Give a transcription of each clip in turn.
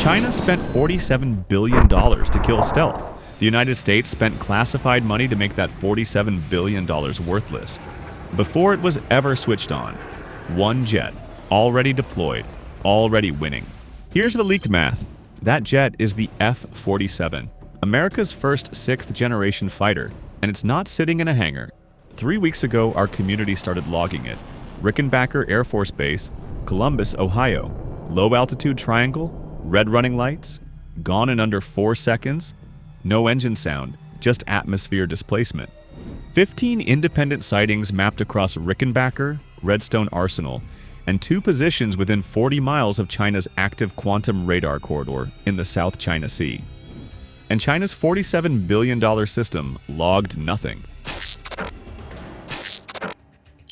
China spent $47 billion to kill stealth. The United States spent classified money to make that $47 billion worthless. Before it was ever switched on. One jet, already deployed, already winning. Here's the leaked math. That jet is the F-47, America's first sixth-generation fighter, and it's not sitting in a hangar. 3 weeks ago, our community started logging it. Rickenbacker Air Force Base, Columbus, Ohio. Low-altitude triangle, red running lights, gone in under 4 seconds, no engine sound, just atmosphere displacement. 15 independent sightings mapped across Rickenbacker, Redstone Arsenal, and 2 positions within 40 miles of China's active quantum radar corridor in the South China Sea. And China's $47 billion system logged nothing.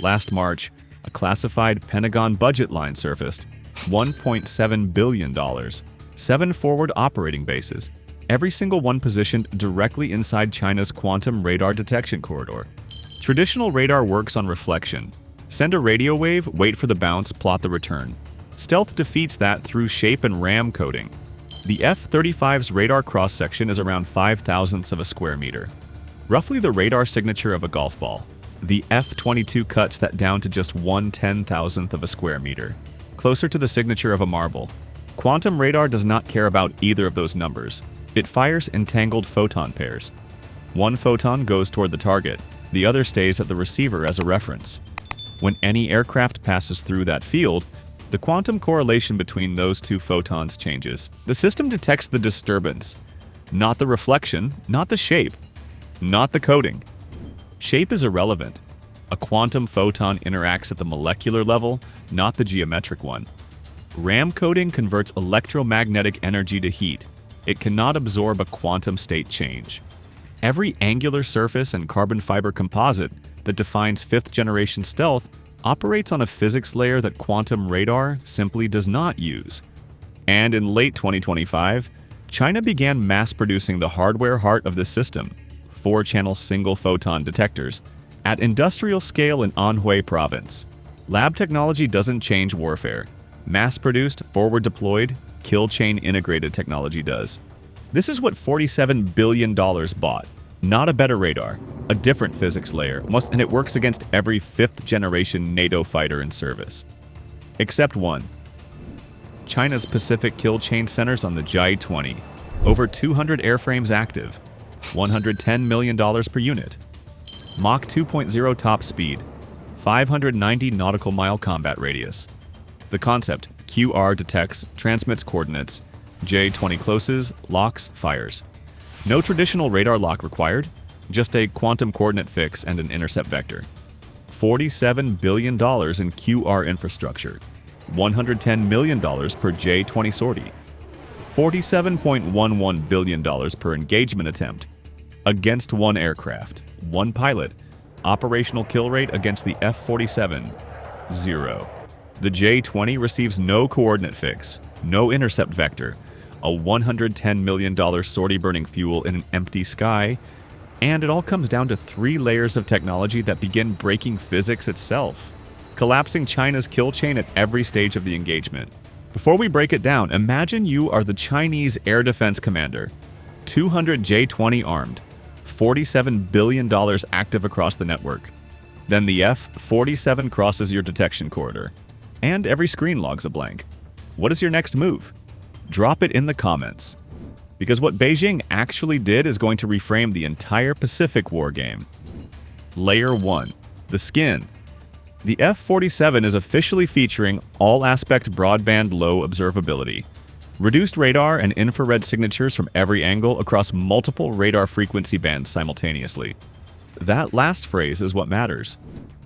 Last March, a classified Pentagon budget line surfaced. $1.7 billion. 7 forward operating bases, every single one positioned directly inside China's quantum radar detection corridor. Traditional radar works on reflection. Send a radio wave, wait for the bounce, plot the return. Stealth defeats that through shape and RAM coding. The F-35's radar cross-section is around 5/1000ths of a square meter, roughly the radar signature of a golf ball. The F-22 cuts that down to just 1/10,000th of a square meter, closer to the signature of a marble. Quantum radar does not care about either of those numbers. It fires entangled photon pairs. One photon goes toward the target, the other stays at the receiver as a reference. When any aircraft passes through that field, the quantum correlation between those 2 photons changes. The system detects the disturbance, not the reflection, not the shape, not the coding. Shape is irrelevant. A quantum photon interacts at the molecular level, not the geometric one. RAM coding converts electromagnetic energy to heat. It cannot absorb a quantum state change. Every angular surface and carbon fiber composite that defines 5th-generation stealth operates on a physics layer that quantum radar simply does not use. And in late 2025, China began mass-producing the hardware heart of this system, 4-channel single-photon detectors, at industrial scale in Anhui province. Lab technology doesn't change warfare. Mass-produced, forward-deployed, kill-chain integrated technology does. This is what $47 billion bought. Not a better radar, a different physics layer, and it works against every 5th-generation NATO fighter in service. Except one. China's Pacific Kill Chain centers on the Ji-20. Over 200 airframes active. $110 million per unit. Mach 2.0 top speed. 590 nautical mile combat radius. The concept: QR detects, transmits coordinates. J-20 closes, locks, fires. No traditional radar lock required, just a quantum coordinate fix and an intercept vector. $47 billion in QR infrastructure. $110 million per J-20 sortie. $47.11 billion per engagement attempt. Against one aircraft, one pilot. Operational kill rate against the F-47, 0. The J-20 receives no coordinate fix, no intercept vector, a $110 million sortie burning fuel in an empty sky, and it all comes down to 3 layers of technology that begin breaking physics itself, collapsing China's kill chain at every stage of the engagement. Before we break it down, imagine you are the Chinese air defense commander, 200 J-20 armed, $47 billion active across the network. Then the F-47 crosses your detection corridor, and every screen logs a blank. What is your next move? Drop it in the comments. Because what Beijing actually did is going to reframe the entire Pacific war game. Layer 1. The skin. The F-47 is officially featuring all-aspect broadband low observability. Reduced radar and infrared signatures from every angle across multiple radar frequency bands simultaneously. That last phrase is what matters.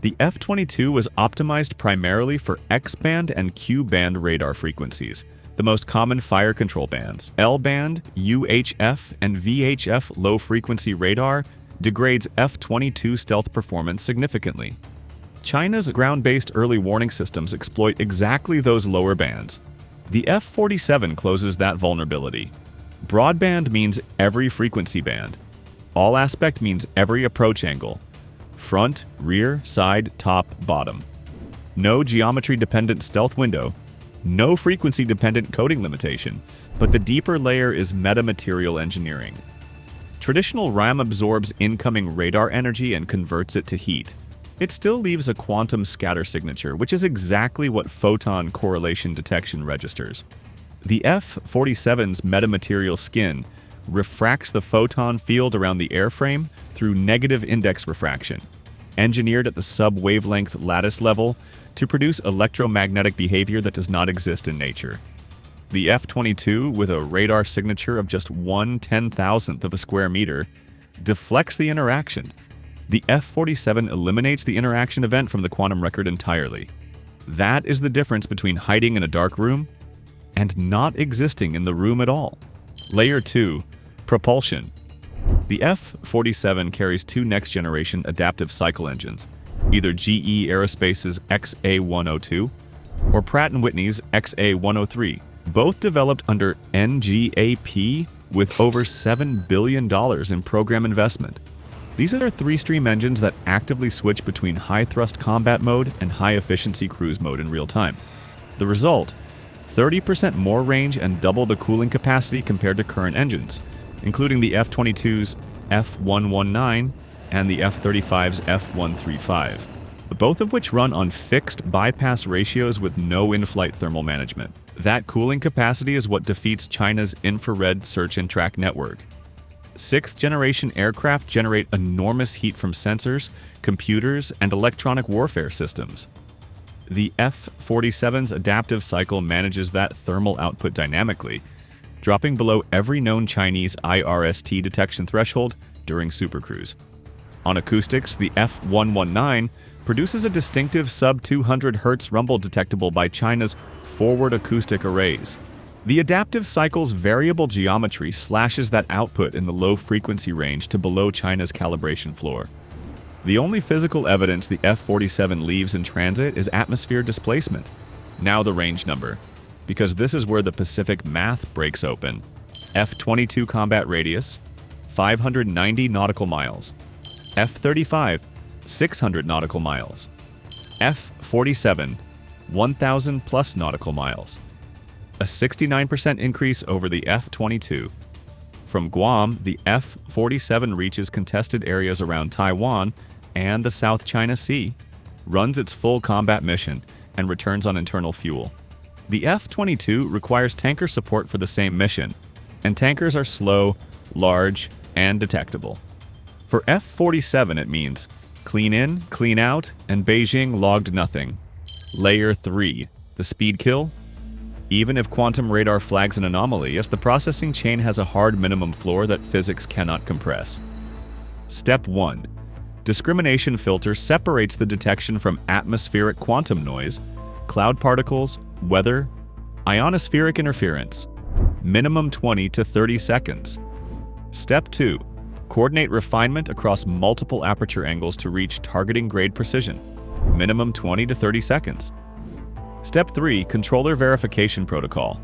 The F-22 was optimized primarily for X-band and Q-band radar frequencies, the most common fire control bands. L-band, UHF, and VHF low-frequency radar degrades F-22 stealth performance significantly. China's ground-based early warning systems exploit exactly those lower bands. The F-47 closes that vulnerability. Broadband means every frequency band. All aspect means every approach angle. Front, rear, side, top, bottom. No geometry-dependent stealth window, No frequency-dependent coding limitation, but the deeper layer is metamaterial engineering. Traditional RAM absorbs incoming radar energy and converts it to heat. It still leaves a quantum scatter signature, which is exactly what photon correlation detection registers. The F-47's metamaterial skin refracts the photon field around the airframe through negative index refraction, engineered at the sub-wavelength lattice level to produce electromagnetic behavior that does not exist in nature. The F-22, with a radar signature of just 1/10,000th of a square meter, deflects the interaction. The F-47 eliminates the interaction event from the quantum record entirely. That is the difference between hiding in a dark room and not existing in the room at all. Layer 2. Propulsion. The F-47 carries two next-generation adaptive cycle engines, either GE Aerospace's XA-102 or Pratt & Whitney's XA-103, both developed under NGAP with over $7 billion in program investment. These are three-stream engines that actively switch between high-thrust combat mode and high-efficiency cruise mode in real time. The result? 30% more range and double the cooling capacity compared to current engines, including the F-22's F-119 and the F-35's F-135, both of which run on fixed bypass ratios with no in-flight thermal management. That cooling capacity is what defeats China's infrared search and track network. Sixth-generation aircraft generate enormous heat from sensors, computers, and electronic warfare systems. The F-47's adaptive cycle manages that thermal output dynamically, dropping below every known Chinese IRST detection threshold during supercruise. On acoustics, the F-119 produces a distinctive sub-200 Hz rumble detectable by China's forward acoustic arrays. The adaptive cycle's variable geometry slashes that output in the low frequency range to below China's calibration floor. The only physical evidence the F-47 leaves in transit is atmosphere displacement. Now the range number, because this is where the Pacific math breaks open. F-22 combat radius, 590 nautical miles. F-35, 600 nautical miles. F-47, 1,000 plus nautical miles. A 69% increase over the F-22. From Guam, the F-47 reaches contested areas around Taiwan and the South China Sea, runs its full combat mission, and returns on internal fuel. The F-22 requires tanker support for the same mission, and tankers are slow, large, and detectable. For F-47 it means clean in, clean out, and Beijing logged nothing. Layer 3. The speed kill? Even if quantum radar flags an anomaly, yes, the processing chain has a hard minimum floor that physics cannot compress. Step 1. Discrimination filter separates the detection from atmospheric quantum noise, cloud particles, weather, ionospheric interference. Minimum 20 to 30 seconds. Step 2. Coordinate refinement across multiple aperture angles to reach targeting grade precision. Minimum 20 to 30 seconds. Step 3. Controller verification protocol.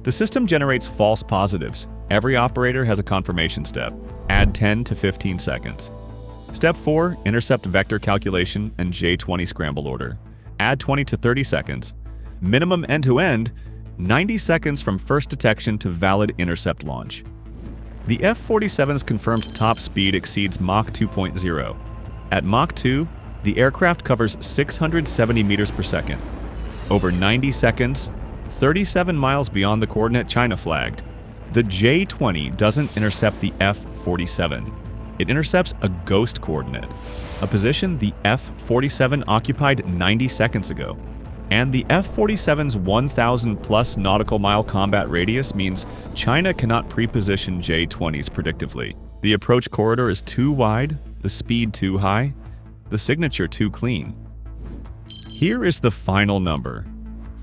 The system generates false positives. Every operator has a confirmation step. Add 10 to 15 seconds. Step 4. Intercept vector calculation and J20 scramble order. Add 20 to 30 seconds. Minimum end-to-end, 90 seconds from first detection to valid intercept launch. The F-47's confirmed top speed exceeds Mach 2.0. At Mach 2, the aircraft covers 670 meters per second. Over 90 seconds, 37 miles beyond the coordinate China flagged. The J-20 doesn't intercept the F-47. It intercepts a ghost coordinate, a position the F-47 occupied 90 seconds ago. And the F-47's 1,000 plus nautical mile combat radius means China cannot pre-position J-20s predictively. The approach corridor is too wide, the speed too high, the signature too clean. Here is the final number.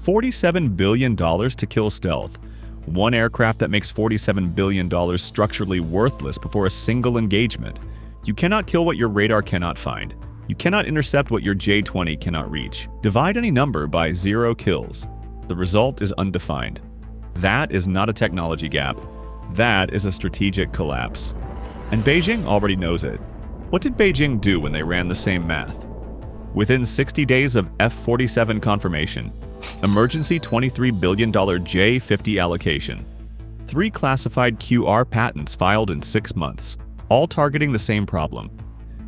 $47 billion to kill stealth. One aircraft that makes $47 billion structurally worthless before a single engagement. You cannot kill what your radar cannot find. You cannot intercept what your J-20 cannot reach. Divide any number by 0 kills. The result is undefined. That is not a technology gap. That is a strategic collapse. And Beijing already knows it. What did Beijing do when they ran the same math? Within 60 days of F-47 confirmation, Emergency $23 billion J-50 allocation. 3 classified QR patents filed in 6 months, all targeting the same problem.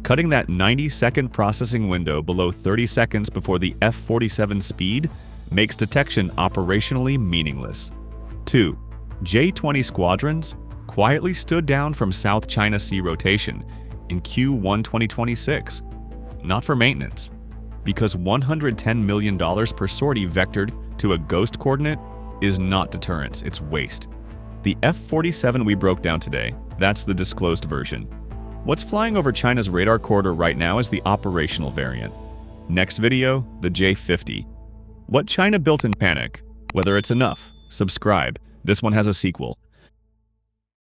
Cutting that 90-second processing window below 30 seconds before the F-47 speed makes detection operationally meaningless. 2. J-20 squadrons quietly stood down from South China Sea rotation in Q1 2026. Not for maintenance, because $110 million per sortie vectored to a ghost coordinate is not deterrence, it's waste. The F-47 we broke down today, that's the disclosed version. What's flying over China's radar corridor right now is the operational variant. Next video, the J-50. What China built in panic. Whether it's enough, subscribe. This one has a sequel.